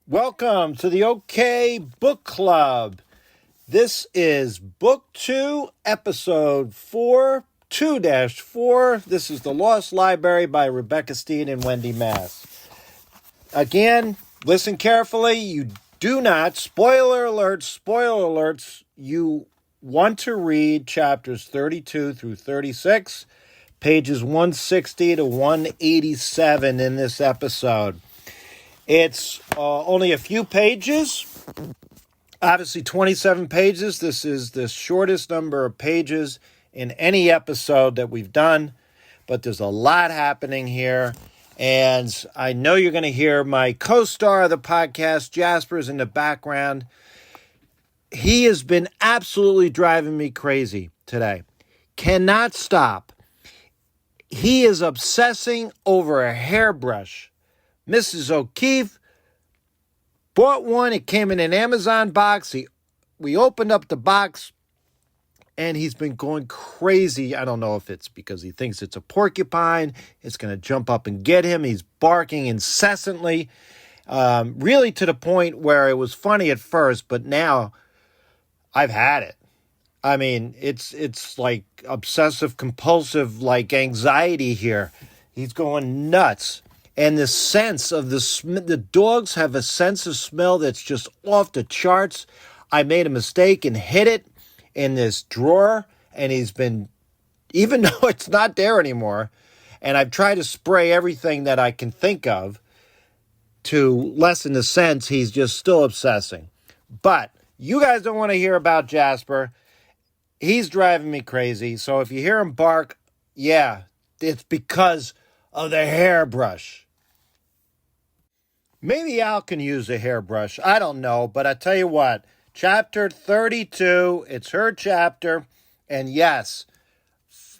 Welcome to the OK Book Club. This is Book 2, Episode 4, 2-4. This is The Lost Library by Rebecca Steed and Wendy Mass. Again, listen carefully. You do not, spoiler alerts, you want to read chapters 32 through 36, pages 160 to 187 in this episode. It's only a few pages, obviously 27 pages. This is the shortest number of pages in any episode that we've done, but there's a lot happening here. And I know you're going to hear my co-star of the podcast, Jasper's in the background. He has been absolutely driving me crazy today. Cannot stop. He is obsessing over a hairbrush. Mrs. O'Keefe bought one. It came in an Amazon box. We opened up the box, and he's been going crazy. I don't know if it's because he thinks it's a porcupine. It's going to jump up and get him. He's barking incessantly, really to the point where it was funny at first, but now I've had it. I mean, it's like obsessive compulsive, like anxiety here. He's going nuts. And the sense of the dogs have a sense of smell that's just off the charts. I made a mistake and hid it in this drawer, and he's been, even though it's not there anymore, and I've tried to spray everything that I can think of to lessen the sense, he's just still obsessing. But you guys don't want to hear about Jasper. He's driving me crazy. So if you hear him bark, yeah, it's because of the hairbrush. Maybe Al can use a hairbrush. I don't know, but I tell you what, chapter 32, it's her chapter, and yes,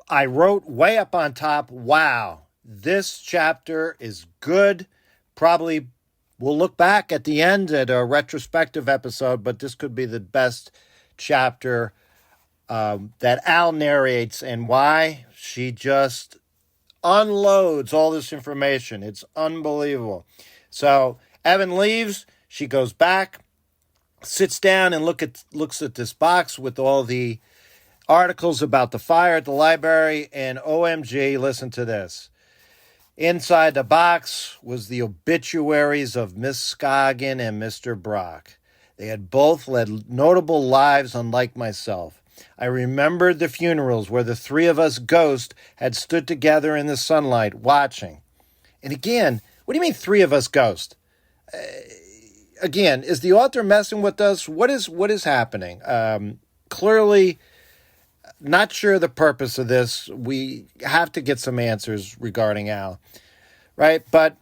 I wrote way up on top, wow, this chapter is good. Probably we'll look back at the end at a retrospective episode, but this could be the best chapter that Al narrates, and why? She just unloads all this information. It's unbelievable. So Evan leaves. She goes back, sits down, and looks at this box with all the articles about the fire at the library. And OMG, listen to this. Inside the box was the obituaries of Miss Scoggin and Mr. Brock. They had both led notable lives unlike myself. I remembered the funerals where the three of us ghosts had stood together in the sunlight watching. And again, what do you mean three of us ghosts? Again, is the author messing with us? What is happening? Clearly, not sure the purpose of this. We have to get some answers regarding Al, right? But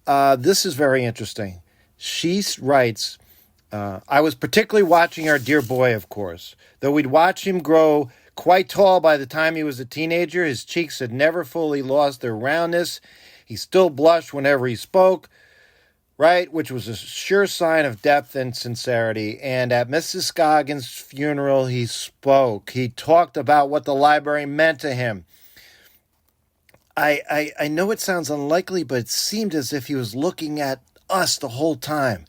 this is very interesting. She writes, I was particularly watching our dear boy, of course. Though we'd watched him grow quite tall by the time he was a teenager, his cheeks had never fully lost their roundness. He still blushed whenever he spoke, right, which was a sure sign of depth and sincerity. And at Mrs. Scoggins' funeral, he spoke. He talked about what the library meant to him. I know it sounds unlikely, but it seemed as if he was looking at us the whole time.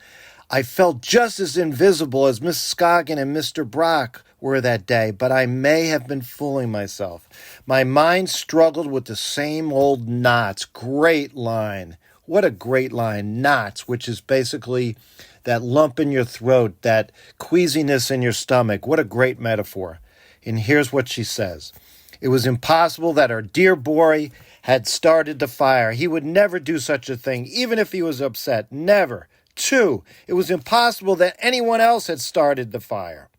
I felt just as invisible as Mrs. Scoggin and Mr. Brock were that day, but I may have been fooling myself. My mind struggled with the same old knots. Great line. What a great line. Knots, which is basically that lump in your throat, that queasiness in your stomach. What a great metaphor. And here's what she says. It was impossible that our dear boy had started the fire. He would never do such a thing, even if he was upset. Never. 2, it was impossible that anyone else had started the fire.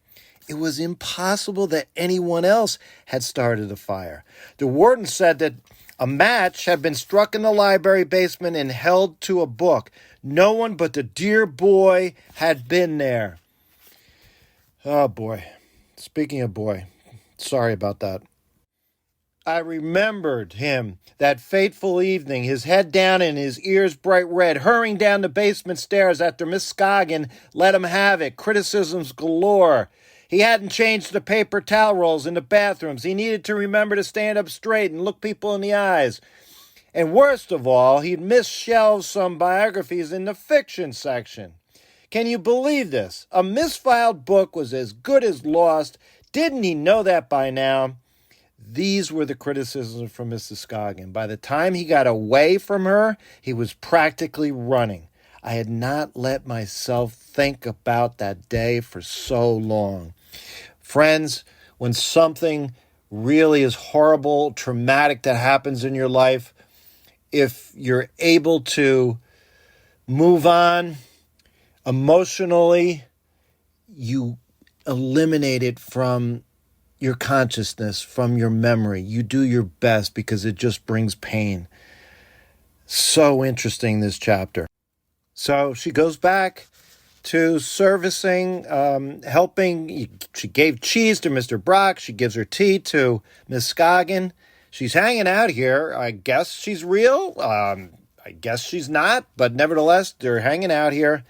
It was impossible that anyone else had started the fire. The warden said that a match had been struck in the library basement and held to a book. No one but the dear boy had been there. Oh, boy. Speaking of boy, sorry about that. I remembered him that fateful evening, his head down and his ears bright red, hurrying down the basement stairs after Miss Scoggin let him have it. Criticisms galore. He hadn't changed the paper towel rolls in the bathrooms. He needed to remember to stand up straight and look people in the eyes. And worst of all, he'd misshelved some biographies in the fiction section. Can you believe this? A misfiled book was as good as lost. Didn't he know that by now? These were the criticisms from Mrs. Scoggin. By the time he got away from her, he was practically running. I had not let myself think about that day for so long. Friends, when something really is horrible, traumatic that happens in your life, if you're able to move on emotionally, you eliminate it from your consciousness, from your memory. You do your best because it just brings pain. So interesting, this chapter. So she goes back to servicing, helping. She gave cheese to Mr. Brock. She gives her tea to Miss Scoggin. She's hanging out here. I guess she's real. I guess she's not. But nevertheless, they're hanging out here.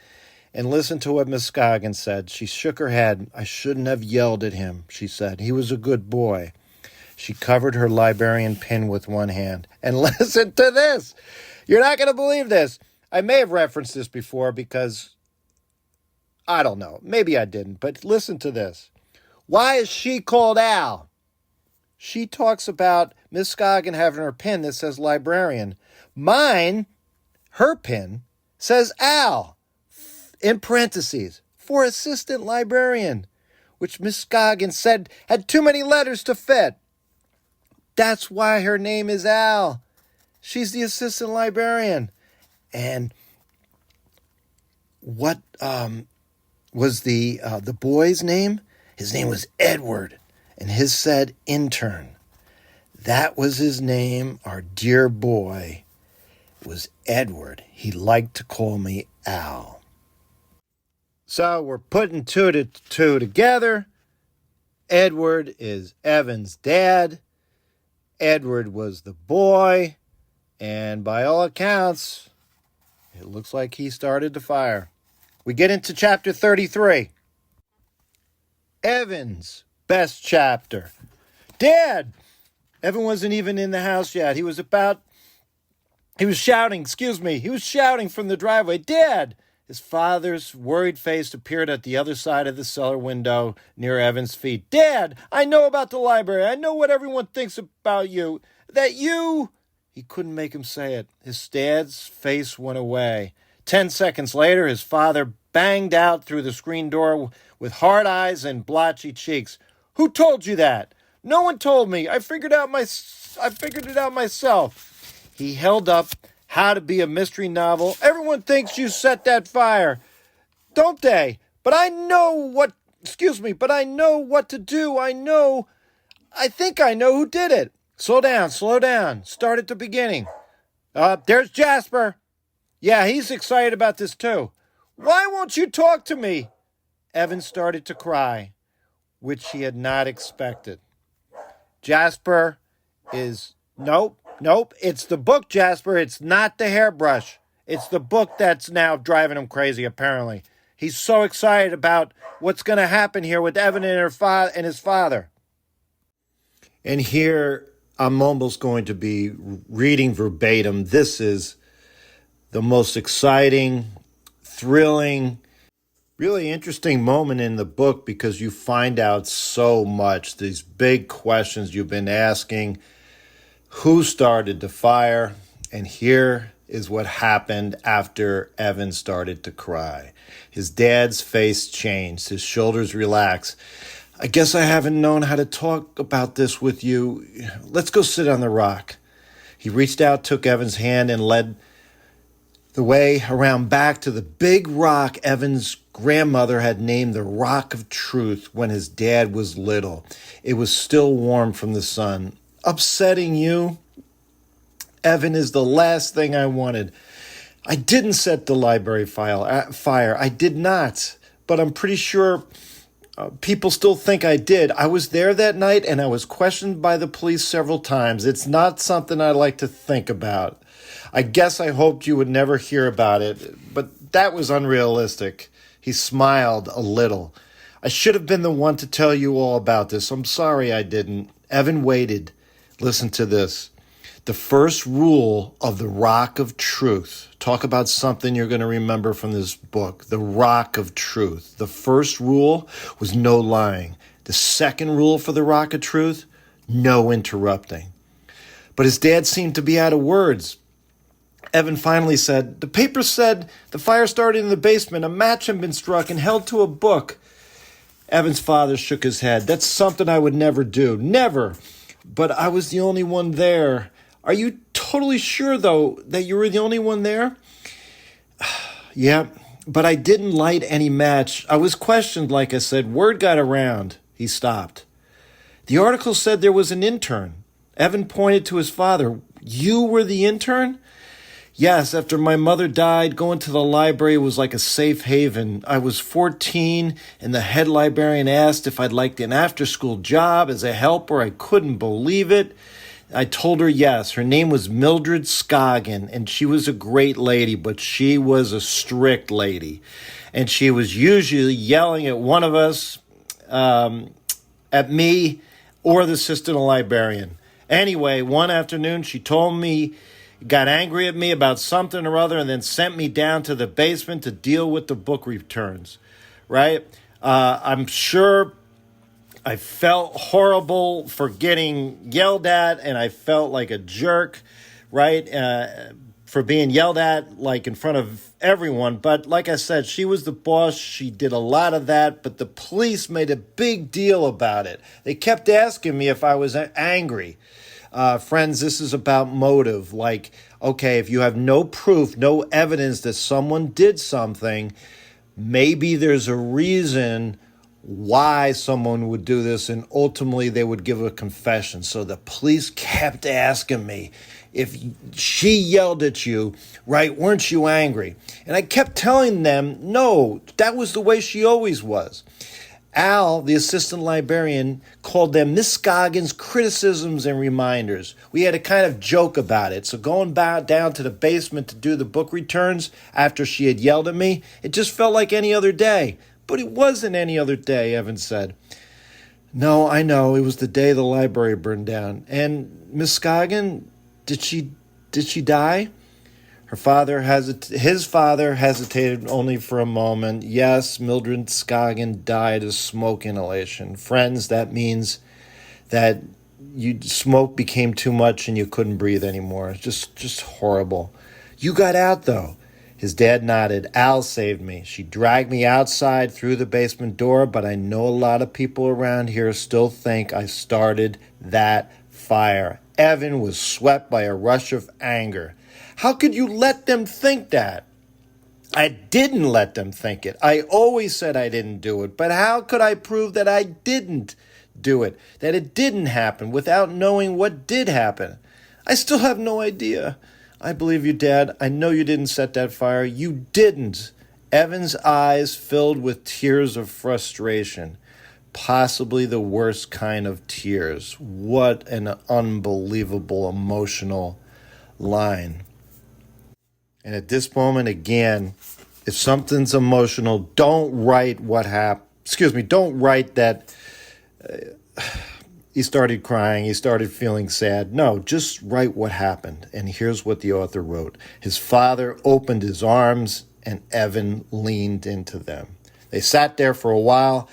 And listen to what Miss Scoggin said. She shook her head. I shouldn't have yelled at him, she said. He was a good boy. She covered her librarian pin with one hand. And listen to this. You're not going to believe this. I may have referenced this before because, I don't know, maybe I didn't, but listen to this. Why is she called Al? She talks about Miss Scoggin having her pin that says librarian. Mine, her pin, says Al, in parentheses, for assistant librarian, which Miss Scoggin said had too many letters to fit. That's why her name is Al. She's the assistant librarian. And what was the boy's name? His name was Edward, and his said intern. That was his name, our dear boy. It was Edward. He liked to call me Al. So we're putting two to two together. Edward is Evan's dad. Edward was the boy, and by all accounts, it looks like he started the fire. We get into chapter 33. Evan's best chapter. Dad! Evan wasn't even in the house yet. He was shouting from the driveway. Dad! His father's worried face appeared at the other side of the cellar window near Evan's feet. Dad! I know about the library. I know what everyone thinks about you. That you... He couldn't make him say it. His dad's face went away. 10 seconds later, his father banged out through the screen door with hard eyes and blotchy cheeks. Who told you that? No one told me. I figured it out myself. He held up How to Be a Mystery Novel. Everyone thinks you set that fire, don't they? But I know what to do. I think I know who did it. Slow down. Start at the beginning. There's Jasper. Yeah, he's excited about this too. Why won't you talk to me? Evan started to cry, which he had not expected. Jasper is... Nope. It's the book, Jasper. It's not the hairbrush. It's the book that's now driving him crazy, apparently. He's so excited about what's going to happen here with Evan and his father. And here... I'm almost going to be reading verbatim. This is the most exciting, thrilling, really interesting moment in the book because you find out so much. These big questions you've been asking. Who started the fire? And here is what happened after Evan started to cry. His dad's face changed. His shoulders relaxed. I guess I haven't known how to talk about this with you. Let's go sit on the rock. He reached out, took Evan's hand, and led the way around back to the big rock Evan's grandmother had named the Rock of Truth when his dad was little. It was still warm from the sun. Upsetting you? Evan is the last thing I wanted. I didn't set the library fire. I did not. But I'm pretty sure... people still think I did. I was there that night and I was questioned by the police several times. It's not something I like to think about. I guess I hoped you would never hear about it, but that was unrealistic. He smiled a little. I should have been the one to tell you all about this. I'm sorry I didn't. Evan waited. Listen to this. The first rule of the Rock of Truth. Talk about something you're going to remember from this book. The Rock of Truth. The first rule was no lying. The second rule for the Rock of Truth, no interrupting. But his dad seemed to be out of words. Evan finally said, "The paper said the fire started in the basement. A match had been struck and held to a book." Evan's father shook his head. "That's something I would never do. Never. But I was the only one there." "Are you totally sure, though, that you were the only one there?" "Yeah, but I didn't light any match. I was questioned, like I said. Word got around." He stopped. "The article said there was an intern." Evan pointed to his father. "You were the intern?" "Yes, after my mother died, going to the library was like a safe haven. I was 14, and the head librarian asked if I'd liked an after-school job as a helper. I couldn't believe it. I told her yes. Her name was Mildred Scoggin, and she was a great lady, but she was a strict lady. And she was usually yelling at one of us, at me, or the assistant librarian. Anyway, one afternoon she told me, got angry at me about something or other, and then sent me down to the basement to deal with the book returns, right? I'm sure I felt horrible for getting yelled at, and I felt like a jerk, right? For being yelled at, like in front of everyone. But like I said, she was the boss. She did a lot of that, but the police made a big deal about it. They kept asking me if I was angry. Friends, this is about motive. Like, okay, if you have no proof, no evidence that someone did something, maybe there's a reason why someone would do this, and ultimately they would give a confession. So the police kept asking me, if she yelled at you, right, weren't you angry? And I kept telling them, no, that was the way she always was. Al, the assistant librarian, called them Miss Scoggins' criticisms and reminders. We had a kind of joke about it. So going back down to the basement to do the book returns after she had yelled at me, it just felt like any other day. But it wasn't any other day, Evan said. "No, I know. It was the day the library burned down. And Miss Scoggin, did she die?" His father hesitated only for a moment. "Yes, Mildred Scoggin died of smoke inhalation. Friends, that means that smoke became too much and you couldn't breathe anymore. Just horrible. You got out, though." His dad nodded. "Al saved me. She dragged me outside through the basement door, but I know a lot of people around here still think I started that fire." Evan was swept by a rush of anger. How could you let them think that? "I didn't let them think it. I always said I didn't do it. But how could I prove that I didn't do it, that it didn't happen, without knowing what did happen? I still have no idea." "I believe you, Dad. I know you didn't set that fire. You didn't." Evan's eyes filled with tears of frustration, possibly the worst kind of tears. What an unbelievable emotional line. And at this moment, again, if something's emotional, don't write what happened. Don't write that he started crying, he started feeling sad. No, just write what happened. And here's what the author wrote. His father opened his arms, and Evan leaned into them. They sat there for a while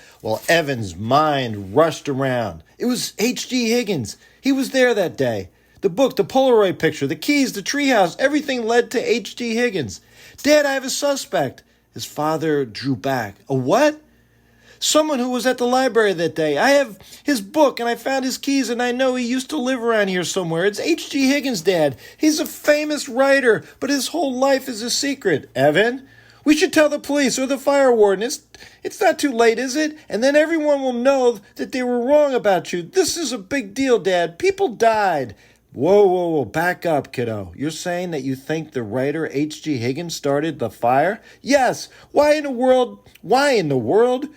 Evan's mind rushed around. It was H.G. Higgins. He was there that day. The book, the Polaroid picture, the keys, the treehouse, everything led to H.G. Higgins. "Dad, I have a suspect." His father drew back. "A what?" "Someone who was at the library that day. I have his book, and I found his keys, and I know he used to live around here somewhere. It's H.G. Higgins, Dad. He's a famous writer, but his whole life is a secret." "Evan, we should tell the police or the fire warden. It's not too late, is it? And then everyone will know that they were wrong about you. This is a big deal, Dad. People died." Whoa, back up, kiddo. You're saying that you think the writer H.G. Higgins started the fire?" "Yes. Why in the world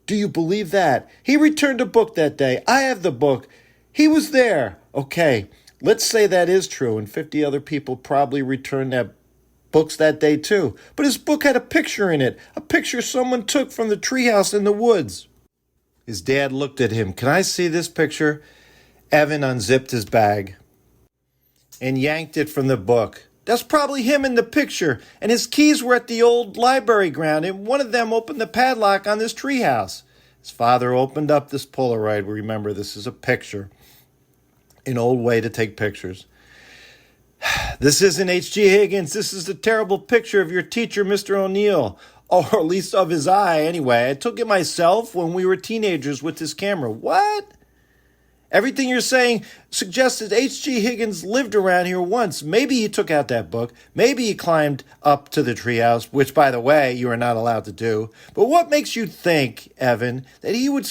do you believe that? He returned a book that day. I have the book. He was there." "Okay, let's say that is true, and 50 other people probably returned their books that day too. But his book had a picture in it, a picture someone took from the treehouse in the woods." His dad looked at him. "Can I see this picture?" Evan unzipped his bag. and yanked it from the book. That's probably him in the picture, and his keys were at the old library ground, and one of them opened the padlock on this treehouse. His father opened up this Polaroid. Remember, this is a picture, an old way to take pictures. This isn't H.G. Higgins. This is a terrible picture of your teacher, Mr. O'Neill, or at least of his eye, anyway. I took it myself when we were teenagers with this camera. What? Everything you're saying suggests that H.G. Higgins lived around here once. Maybe he took out that book. Maybe he climbed up to the treehouse, which, by the way, you are not allowed to do. But what makes you think, Evan, that he would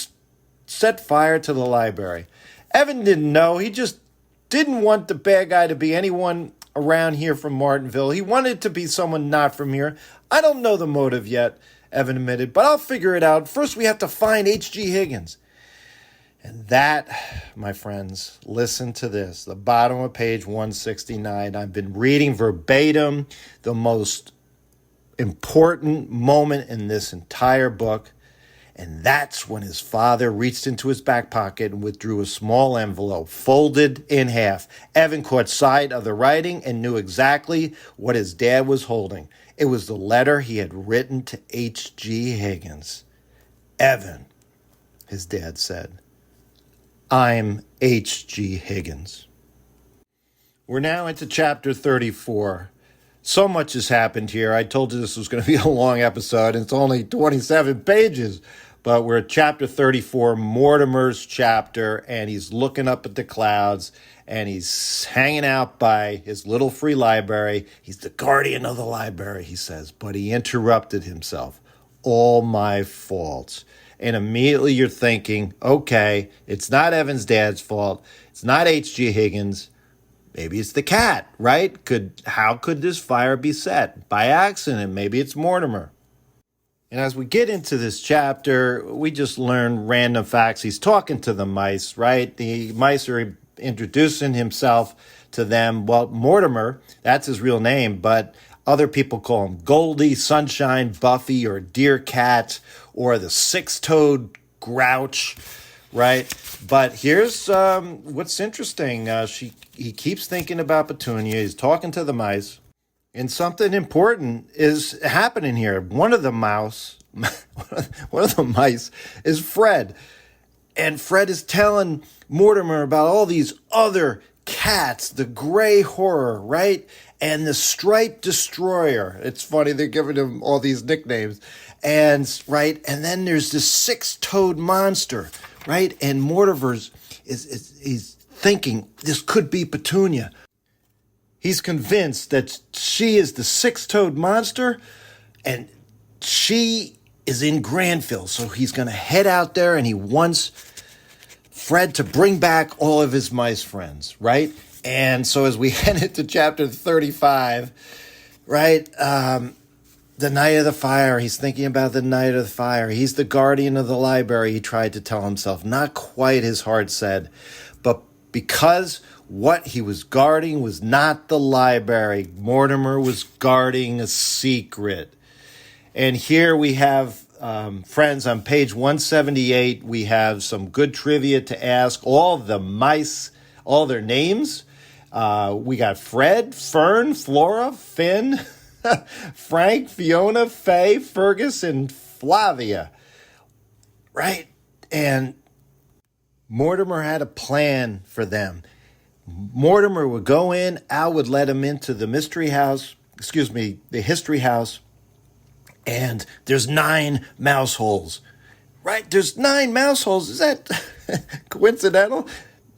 set fire to the library? Evan didn't know. He just didn't want the bad guy to be anyone around here from Martinville. He wanted it to be someone not from here. I don't know the motive yet, Evan admitted, but I'll figure it out. First, we have to find H.G. Higgins. And that, my friends, listen to this. The bottom of page 169. I've been reading verbatim the most important moment in this entire book. And that's when his father reached into his back pocket and withdrew a small envelope, folded in half. Evan caught sight of the writing and knew exactly what his dad was holding. It was the letter he had written to H.G. Higgins. Evan, his dad said, I'm H.G. Higgins. We're now into chapter 34. So much has happened here. I told you this was going to be a long episode, and it's only 27 pages. But we're at chapter 34, Mortimer's chapter, and he's looking up at the clouds, and he's hanging out by his little free library. He's the guardian of the library, he says, but he interrupted himself. All my fault. And immediately you're thinking, okay, it's not Evan's dad's fault. It's not H.G. Higgins. Maybe it's the cat, right? How could this fire be set? By accident. Maybe it's Mortimer. And as we get into this chapter, we just learn random facts. He's talking to the mice, right? The mice are introducing himself to them. Well, Mortimer, that's his real name, but other people call him Goldie, Sunshine, Buffy, or Dear Cat, or the Six-Toed Grouch, right? But here's what's interesting. He keeps thinking about Petunia. He's talking to the mice. And something important is happening here. One of the mice is Fred. And Fred is telling Mortimer about all these other cats, the Gray Horror, right? And the Striped Destroyer. It's funny, they're giving him all these nicknames. And then there's this six-toed monster, right? And Mortimer's he's thinking this could be Petunia. He's convinced that she is the six-toed monster, and she is in Granville. So he's going to head out there, and he wants Fred to bring back all of his mice friends, right? And so as we head into chapter 35, right, the night of the fire, he's thinking about the night of the fire. He's the guardian of the library, he tried to tell himself. Not quite, his heart said, but because what he was guarding was not the library. Mortimer was guarding a secret. And here we have, friends, on page 178, we have some good trivia to ask. All the mice, all their names. We got Fred, Fern, Flora, Finn, Frank, Fiona, Faye, Fergus, and Flavia. Right? And Mortimer had a plan for them. Mortimer would go in, Al would let him into the history house, and there's 9 mouse holes. Right? There's 9 mouse holes. Is that coincidental?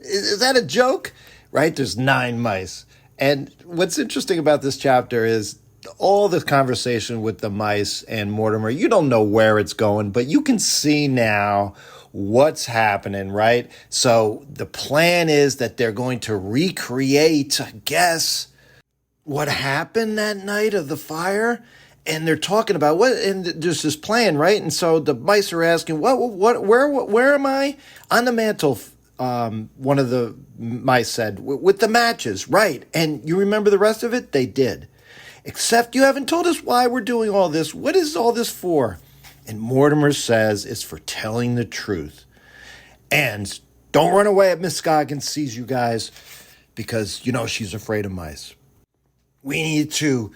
Is that a joke? Right? There's 9 mice. And what's interesting about this chapter is all the conversation with the mice and Mortimer. You don't know where it's going, but you can see now what's happening, right? So the plan is that they're going to recreate, I guess, what happened that night of the fire. And they're talking about what, and there's this plan, right? And so the mice are asking, where am I? On the mantle, one of the mice said, with the matches, right? And you remember the rest of it? They did. Except you haven't told us why we're doing all this. What is all this for? And Mortimer says it's for telling the truth. And don't run away if Miss Scoggins sees you guys. because, she's afraid of mice. We need to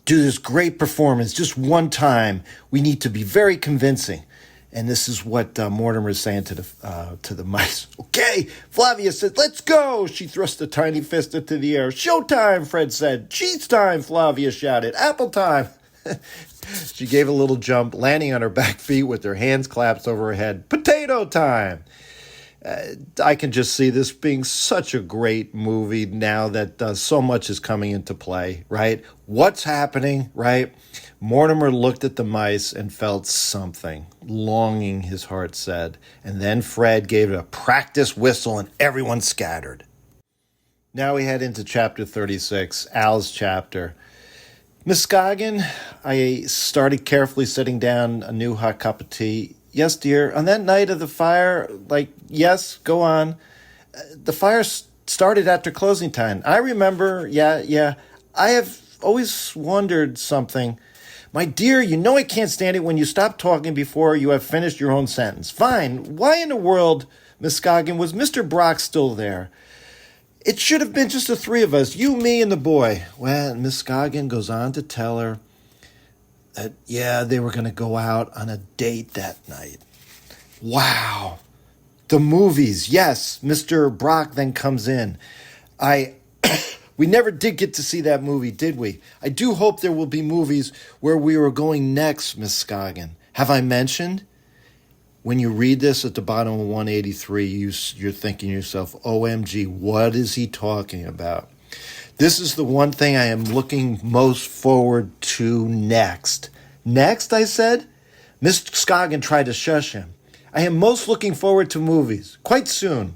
do this great performance just one time. We need to be very convincing. And this is what Mortimer is saying to the mice. Okay, Flavia said, let's go. She thrust a tiny fist into the air. Showtime, Fred said. Cheese time, Flavia shouted. Apple time. She gave a little jump, landing on her back feet with her hands clasped over her head. Potato time. I can just see this being such a great movie now that so much is coming into play, right? What's happening, right? Mortimer looked at the mice and felt something, longing, his heart said. And then Fred gave a practice whistle and everyone scattered. Now we head into chapter 36, Al's chapter. Miss Scoggin, I started carefully setting down a new hot cup of tea. Yes, dear. On that night of the fire, yes, go on. The fire started after closing time. I remember, yeah. I have always wondered something. My dear, I can't stand it when you stop talking before you have finished your own sentence. Fine. Why in the world, Miss Scoggin, was Mr. Brock still there? It should have been just the three of us, you, me, and the boy. Well, Miss Scoggin goes on to tell her that, they were going to go out on a date that night. Wow. The movies. Yes, Mr. Brock then comes in. We never did get to see that movie, did we? I do hope there will be movies where we are going next, Miss Scoggin. Have I mentioned? When you read this at the bottom of 183, you're thinking to yourself, OMG, what is he talking about? This is the one thing I am looking most forward to next. Next, I said? Miss Scoggin tried to shush him. I am most looking forward to movies. Quite soon.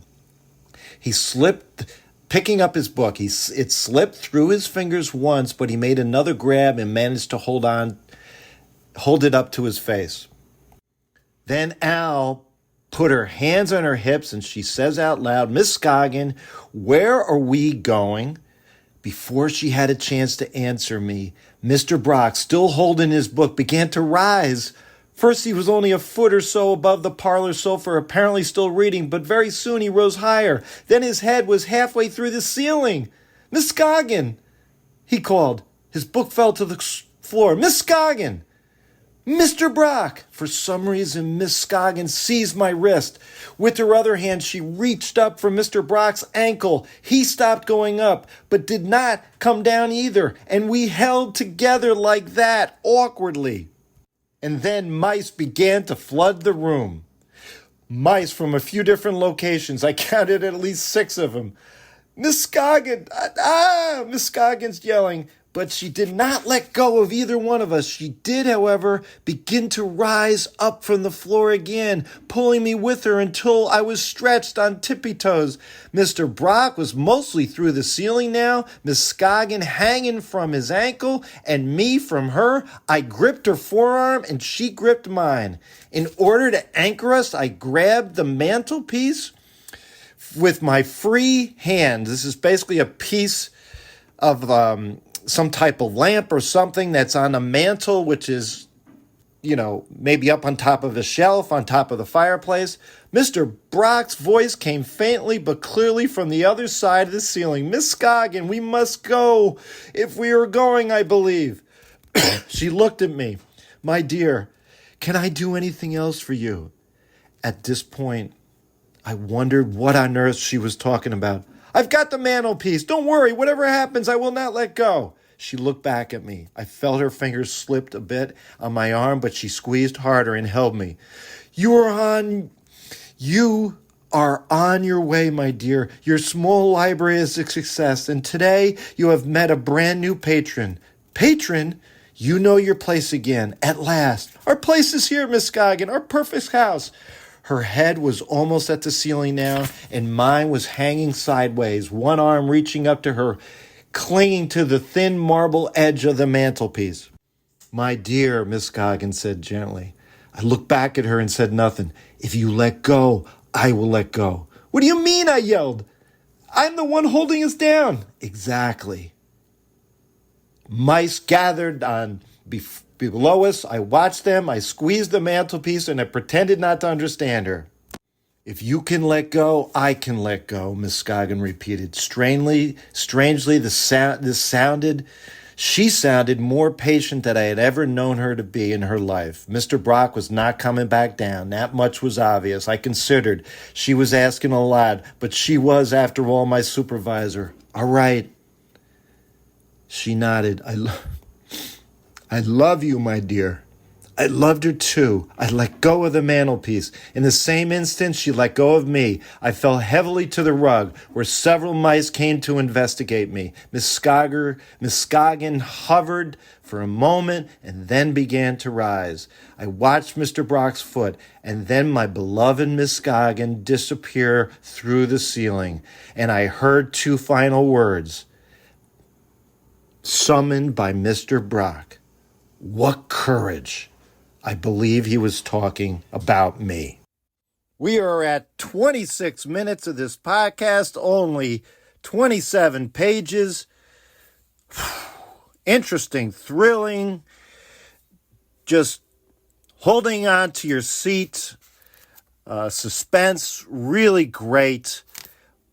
He slipped, picking up his book. It slipped through his fingers once, but he made another grab and managed to hold it up to his face. Then Al put her hands on her hips and she says out loud, Miss Scoggin, where are we going? Before she had a chance to answer me, Mr. Brock, still holding his book, began to rise. First, he was only a foot or so above the parlor sofa, apparently still reading, but very soon he rose higher. Then his head was halfway through the ceiling. Miss Scoggin, he called. His book fell to the floor. Miss Scoggin! Mr. Brock! For some reason, Miss Scoggin seized my wrist. With her other hand, she reached up for Mr. Brock's ankle. He stopped going up, but did not come down either, and we held together like that, awkwardly. And then mice began to flood the room. Mice from a few different locations. I counted at least 6 of them. Miss Scoggin! Miss Scoggin's yelling. But she did not let go of either one of us. She did, however, begin to rise up from the floor again, pulling me with her until I was stretched on tippy toes. Mr. Brock was mostly through the ceiling now, Miss Scoggin hanging from his ankle, and me from her. I gripped her forearm, and she gripped mine. In order to anchor us, I grabbed the mantelpiece with my free hand. This is basically a piece of some type of lamp or something that's on a mantle, which is, maybe up on top of a shelf, on top of the fireplace. Mr. Brock's voice came faintly but clearly from the other side of the ceiling. Miss Scoggin, we must go. If we are going, I believe. She looked at me. My dear, can I do anything else for you? At this point, I wondered what on earth she was talking about. I've got the mantelpiece. Don't worry. Whatever happens, I will not let go. She looked back at me. I felt her fingers slipped a bit on my arm, but she squeezed harder and held me. You are on your way, my dear. Your small library is a success, and today you have met a brand new patron. Patron? You know your place again, at last. Our place is here, Miss Scoggin, our perfect house. Her head was almost at the ceiling now, and mine was hanging sideways, one arm reaching up to her, clinging to the thin marble edge of the mantelpiece. My dear, Miss Scoggin said gently. I looked back at her and said nothing. If you let go, I will let go. What do you mean? I yelled. I'm the one holding us down. Exactly. Mice gathered on below us. I watched them. I squeezed the mantelpiece and I pretended not to understand her. If you can let go, I can let go, Miss Scoggin repeated. Strangely, she sounded more patient than I had ever known her to be in her life. Mr. Brock was not coming back down. That much was obvious. I considered she was asking a lot, but she was, after all, my supervisor. All right. She nodded. I love you, my dear. I loved her too. I let go of the mantelpiece. In the same instant, she let go of me. I fell heavily to the rug, where several mice came to investigate me. Miss Scoggin hovered for a moment and then began to rise. I watched Mr. Brock's foot and then my beloved Miss Scoggin disappear through the ceiling. And I heard two final words, summoned by Mr. Brock. What courage! I believe he was talking about me. We are at 26 minutes of this podcast, only 27 pages. Interesting, thrilling, just holding on to your seat, suspense, really great.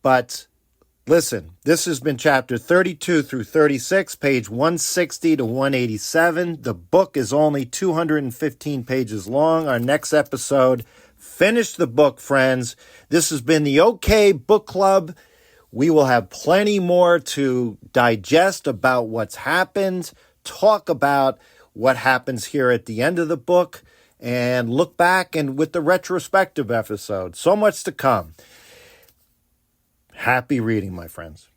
But listen, this has been chapter 32 through 36, page 160 to 187. The book is only 215 pages long. Our next episode, finish the book, friends. This has been the OK Book Club. We will have plenty more to digest about what's happened, talk about what happens here at the end of the book, and look back and with the retrospective episode. So much to come. Happy reading, my friends.